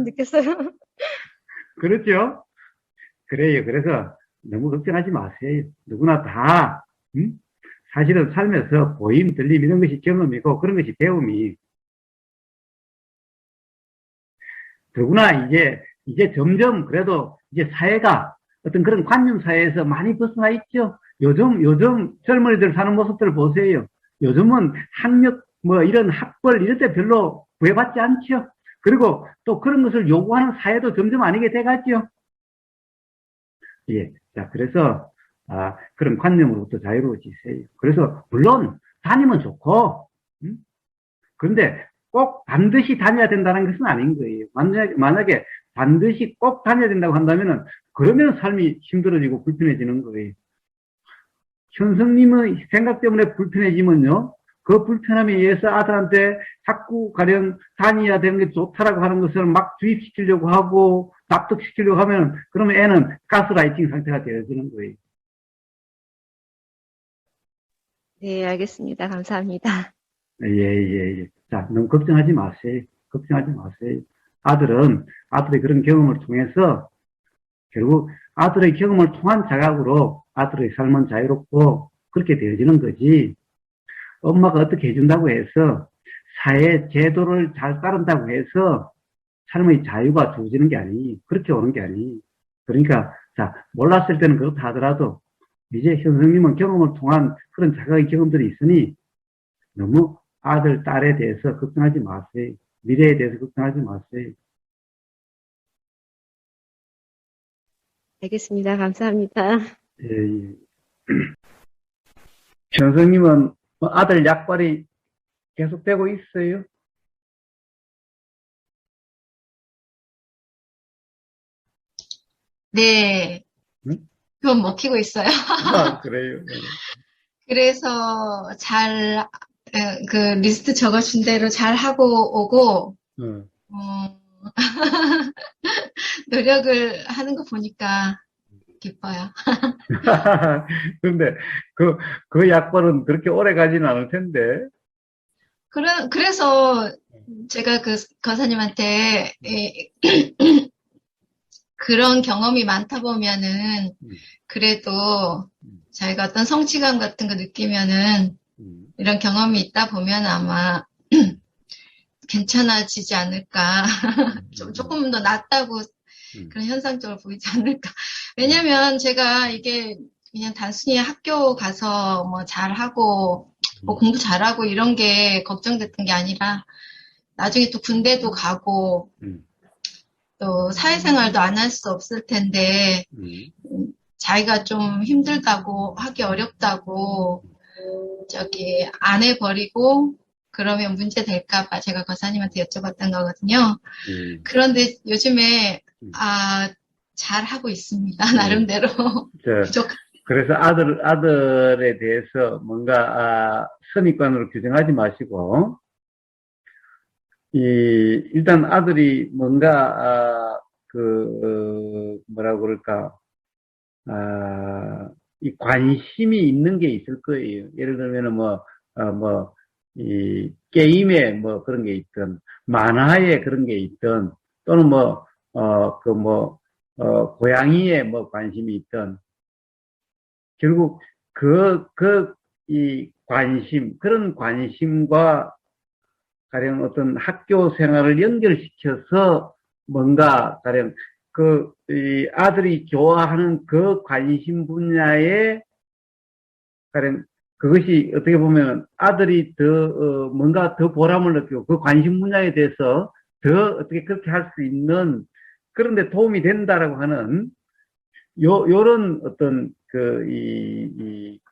느꼈어요. 그렇죠? 그래요. 그래서 너무 걱정하지 마세요. 누구나 다, 사실은 살면서 보임, 들림 이런 것이 경험이고 그런 것이 배움이. 더구나 이제 점점 그래도 이제 사회가 어떤 그런 관념 사회에서 많이 벗어나 있죠. 요즘 젊은이들 사는 모습들 보세요. 요즘은 학력, 뭐 이런 학벌 이런 데 별로 구애받지 않죠. 그리고 또 그런 것을 요구하는 사회도 점점 아니게 돼가죠. 예. 자, 그래서, 그런 관념으로부터 자유로워지세요. 그래서, 물론, 다니면 좋고, 그런데 꼭 반드시 다녀야 된다는 것은 아닌 거예요. 만약에 반드시 꼭 다녀야 된다고 한다면은, 그러면 삶이 힘들어지고 불편해지는 거예요. 현성님의 생각 때문에 불편해지면요, 그 불편함에 의해서 아들한테 자꾸 가령 다녀야 되는 게 좋다라고 하는 것을 막 주입시키려고 하고 납득시키려고 하면 그러면 애는 가스라이팅 상태가 되어지는 거예요. 네, 알겠습니다. 감사합니다. 예. 자, 너무 걱정하지 마세요. 걱정하지 마세요. 아들의 그런 경험을 통해서 결국 아들의 경험을 통한 자각으로 아들의 삶은 자유롭고 그렇게 되어지는 거지. 엄마가 어떻게 해준다고 해서 사회 제도를 잘 따른다고 해서 삶의 자유가 주어지는 게 아니, 그렇게 오는 게 아니. 그러니까, 자, 몰랐을 때는 그렇다 하더라도, 이제 현성님은 경험을 통한 그런 자각의 경험들이 있으니, 너무 아들, 딸에 대해서 걱정하지 마세요. 미래에 대해서 걱정하지 마세요. 알겠습니다. 감사합니다. 예. 현성님은 아들 약발이 계속되고 있어요? 네, 응? 그건 먹히고 있어요. 그래요. 그래서 그 리스트 적어준 대로 잘 하고 오고, 어. 노력을 하는 거 보니까 기뻐요. 그런데 그 약발은 그렇게 오래 가지는 않을 텐데. 그래서 제가 그 권사님한테 그런 경험이 많다 보면은 그래도 자기가 어떤 성취감 같은 거 느끼면은 이런 경험이 있다 보면 아마 괜찮아지지 않을까. 조금 더 낫다고 그런 현상적으로 보이지 않을까. 왜냐면 제가 이게 그냥 단순히 학교 가서 뭐 잘하고 뭐 공부 잘하고 이런 게 걱정됐던 게 아니라 나중에 또 군대도 가고 또 사회생활도 안 할 수 없을 텐데 자기가 좀 힘들다고 하기 어렵다고 안 해버리고 그러면 문제 될까봐 제가 거사님한테 여쭤봤던 거거든요. 그런데 요즘에, 잘하고 있습니다. 나름대로. 부족. 그래서 아들에 대해서 뭔가, 선입관으로 규정하지 마시고, 일단 아들이 뭔가, 뭐라고 그럴까, 이 관심이 있는 게 있을 거예요. 예를 들면은 이 게임에 뭐 그런 게 있든, 만화에 그런 게 있든, 또는 고양이에 뭐 관심이 있든, 결국 이 관심, 그런 관심과 가령 어떤 학교 생활을 연결시켜서 뭔가 가령 이 아들이 좋아하는 그 관심 분야에 가령 그것이 어떻게 보면 아들이 뭔가 더 보람을 느끼고 그 관심 분야에 대해서 더 어떻게 그렇게 할 수 있는 그런 데 도움이 된다라고 하는 요런 어떤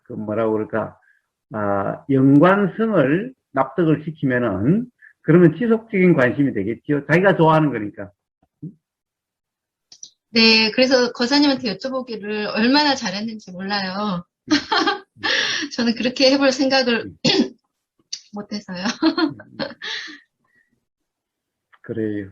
뭐라고 그럴까, 연관성을 납득을 시키면은 그러면 지속적인 관심이 되겠죠. 자기가 좋아하는 거니까. 네, 그래서 거사님한테 여쭤보기를 얼마나 잘했는지 몰라요. 저는 그렇게 해볼 생각을 못해서요. 그래요.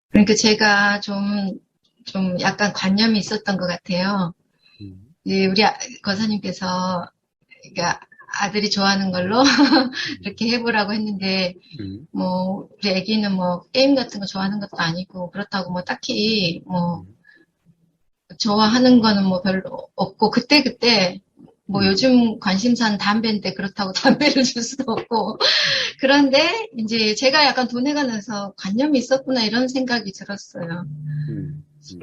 그러니까 제가 좀 약간 관념이 있었던 것 같아요. 우리 거사님께서, 그러니까 아들이 좋아하는 걸로 이렇게 해보라고 했는데, 우리 애기는 게임 같은 거 좋아하는 것도 아니고, 그렇다고 딱히, 좋아하는 거는 별로 없고, 그때, 요즘 관심사는 담배인데, 그렇다고 담배를 줄 수도 없고, 그런데, 이제 제가 약간 돈에가 나서 관념이 있었구나, 이런 생각이 들었어요.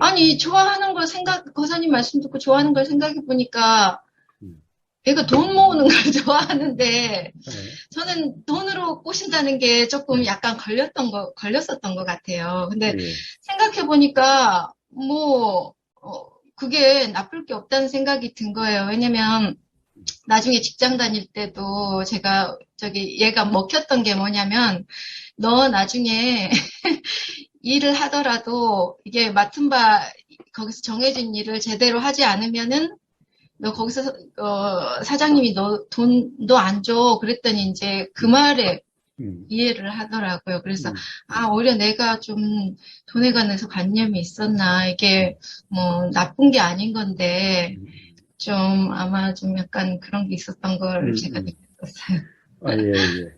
아니, 좋아하는 걸 거사님 말씀 듣고 좋아하는 걸 생각해보니까, 얘가 돈 모으는 걸 좋아하는데, 저는 돈으로 꼬신다는 게 조금 약간 걸렸었던 것 같아요. 근데 생각해보니까, 그게 나쁠 게 없다는 생각이 든 거예요. 왜냐면, 나중에 직장 다닐 때도 얘가 먹혔던 게 뭐냐면, 너 나중에 일을 하더라도 이게 맡은 거기서 정해진 일을 제대로 하지 않으면은 너 거기서 사장님이 너 돈도 안 줘. 그랬더니 이제 그 말에 이해를 하더라고요. 그래서 오히려 내가 좀 돈에 관해서 관념이 있었나. 이게 나쁜 게 아닌 건데 좀 아마 좀 약간 그런 게 있었던 걸 제가 느꼈어요. 예.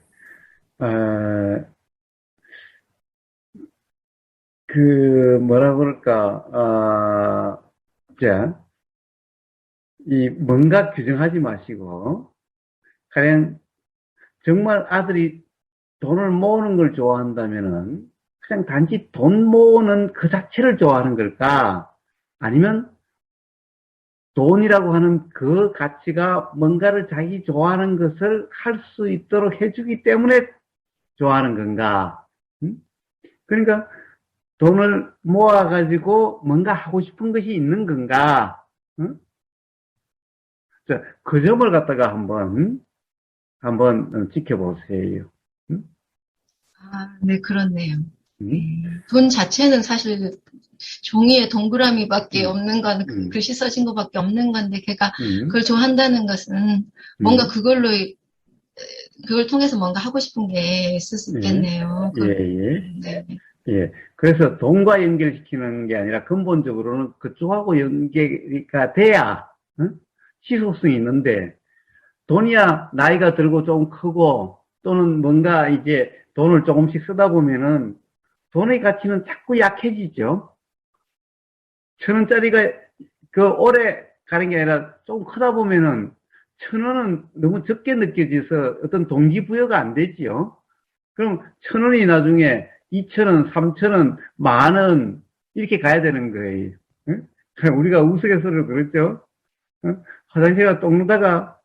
뭐라 그럴까, 자, 뭔가 규정하지 마시고, 그냥 정말 아들이 돈을 모으는 걸 좋아한다면은, 그냥 단지 돈 모으는 그 자체를 좋아하는 걸까? 아니면 돈이라고 하는 그 가치가 뭔가를 자기 좋아하는 것을 할 수 있도록 해주기 때문에 좋아하는 건가? 그러니까 돈을 모아가지고 뭔가 하고 싶은 것이 있는 건가? 자, 그 점을 갖다가 한번 지켜보세요. 네, 그렇네요. 돈 자체는 사실 종이에 동그라미밖에 없는 건, 글씨 써진 것밖에 없는 건데, 걔가 그걸 좋아한다는 것은 뭔가 그걸 통해서 뭔가 하고 싶은 게 있을 수 있겠네요. 예, 예. 네. 예. 그래서 돈과 연결시키는 게 아니라 근본적으로는 그쪽하고 연계가 돼야, 지속성이 있는데, 돈이야 나이가 들고 좀 크고, 또는 뭔가 이제 돈을 조금씩 쓰다 보면은, 돈의 가치는 자꾸 약해지죠. 1,000원짜리가 오래 가는 게 아니라 좀 크다 보면은 1,000원은 너무 적게 느껴져서 어떤 동기부여가 안 되지요. 그럼 1,000원이 나중에 2,000원, 3,000원, 10,000원 이렇게 가야 되는 거예요. 응? 우리가 우스갯소리로 그랬죠. 응? 화장실에 똥 누다가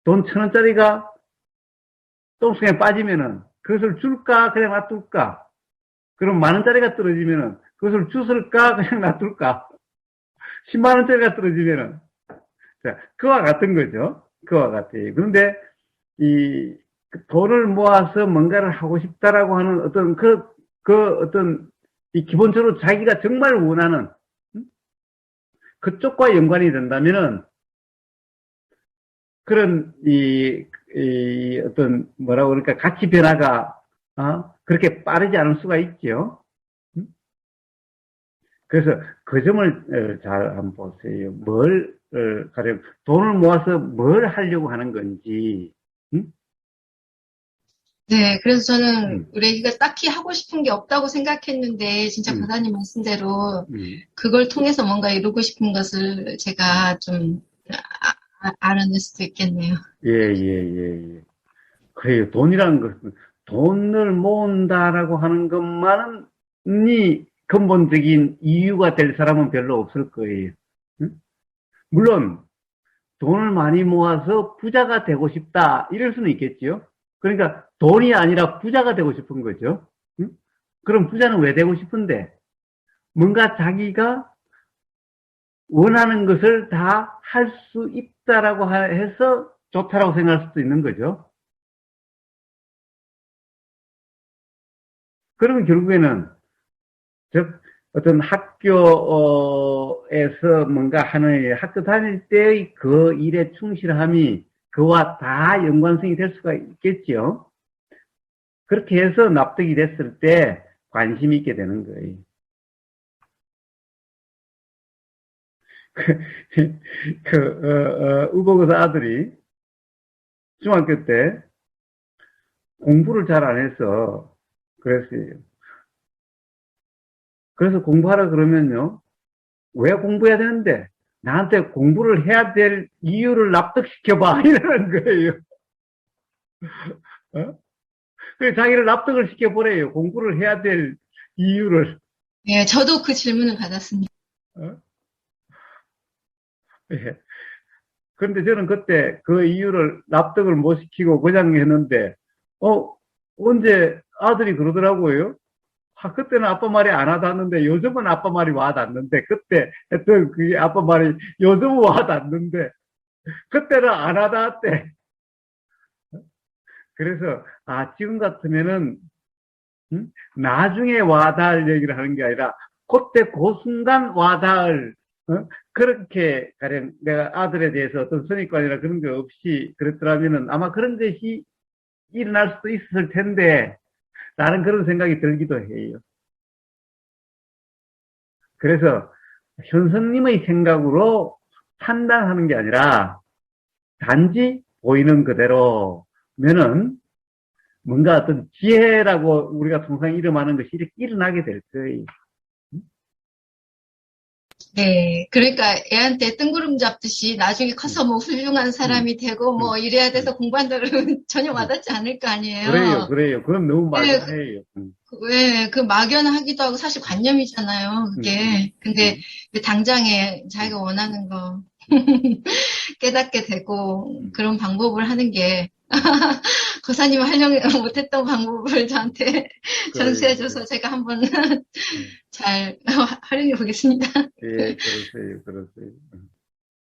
돈 1,000원짜리가 똥속에 빠지면은 그것을 줄까 그냥 놔둘까? 그럼 10,000원짜리가 떨어지면은 그것을 주술까 그냥 놔둘까? 10만 원짜리가 떨어지면은, 자, 그와 같은 거죠. 그와 같아요. 그런데, 돈을 모아서 뭔가를 하고 싶다라고 하는 어떤 기본적으로 자기가 정말 원하는, 그쪽과 연관이 된다면은, 그런, 어떤, 뭐라고 그럴까, 가치 변화가, 그렇게 빠르지 않을 수가 있죠. 그래서 그 점을 잘 한번 보세요. 가령 돈을 모아서 뭘 하려고 하는 건지. 네, 그래서 저는 우리 애기가 딱히 하고 싶은 게 없다고 생각했는데 진짜 교사님 말씀대로 그걸 통해서 뭔가 이루고 싶은 것을 제가 좀 알아낼 수도 있겠네요. 예. 그래요. 돈이라는 것은 돈을 모은다라고 하는 것만이 근본적인 이유가 될 사람은 별로 없을 거예요. 물론 돈을 많이 모아서 부자가 되고 싶다 이럴 수는 있겠지요. 그러니까 돈이 아니라 부자가 되고 싶은 거죠. 그럼 부자는 왜 되고 싶은데? 뭔가 자기가 원하는 것을 다 할 수 있다라고 해서 좋다라고 생각할 수도 있는 거죠. 그러면 결국에는 즉 어떤 학교에서 뭔가 하는 학교 다닐 때의 그 일에 충실함이 그와 다 연관성이 될 수가 있겠죠. 그렇게 해서 납득이 됐을 때 관심이 있게 되는 거예요. 우버그사 아들이 중학교 때 공부를 잘 안 해서 그랬어요. 그래서 공부하라 그러면요. 왜 공부해야 되는데? 나한테 공부를 해야 될 이유를 납득시켜봐. 이러는 거예요. 그래서 자기를 납득을 시켜보래요. 공부를 해야 될 이유를. 네, 저도 그 질문을 받았습니다. 예. 그런데 저는 그때 그 이유를 납득을 못 시키고 그냥 했는데, 언제 아들이 그러더라고요. 그때는 아빠 말이 안 와닿는데 요즘은 아빠 말이 와닿는데 그때 했던 그게 아빠 말이 요즘은 와닿는데 그때는 안 와닿았대. 그래서 지금 같으면은 나중에 와닿을 얘기를 하는 게 아니라 그때 그 순간 와닿을 그렇게 가령 내가 아들에 대해서 어떤 선입관이나 그런 게 없이 그랬더라면은 아마 그런 것이 일어날 수도 있었을 텐데 라는 그런 생각이 들기도 해요. 그래서 현성님의 생각으로 판단하는 게 아니라 단지 보이는 그대로면은 뭔가 어떤 지혜라고 우리가 통상 이름하는 것이 이렇게 일어나게 될 거예요. 네, 그러니까 애한테 뜬구름 잡듯이 나중에 커서 뭐 훌륭한 사람이 되고 뭐 이래야 돼서 공부한다 그러면 전혀 와닿지 않을 거 아니에요. 그래요. 그럼 너무 막연해요. 왜, 그 막연하기도 하고 사실 관념이잖아요, 그게. 근데 당장에 자기가 원하는 거 깨닫게 되고 그런 방법을 하는 게 거사님 하려고 못했던 방법을 저한테 전수해줘서 제가 한번 잘 활용해 보겠습니다. 예, 그러세요.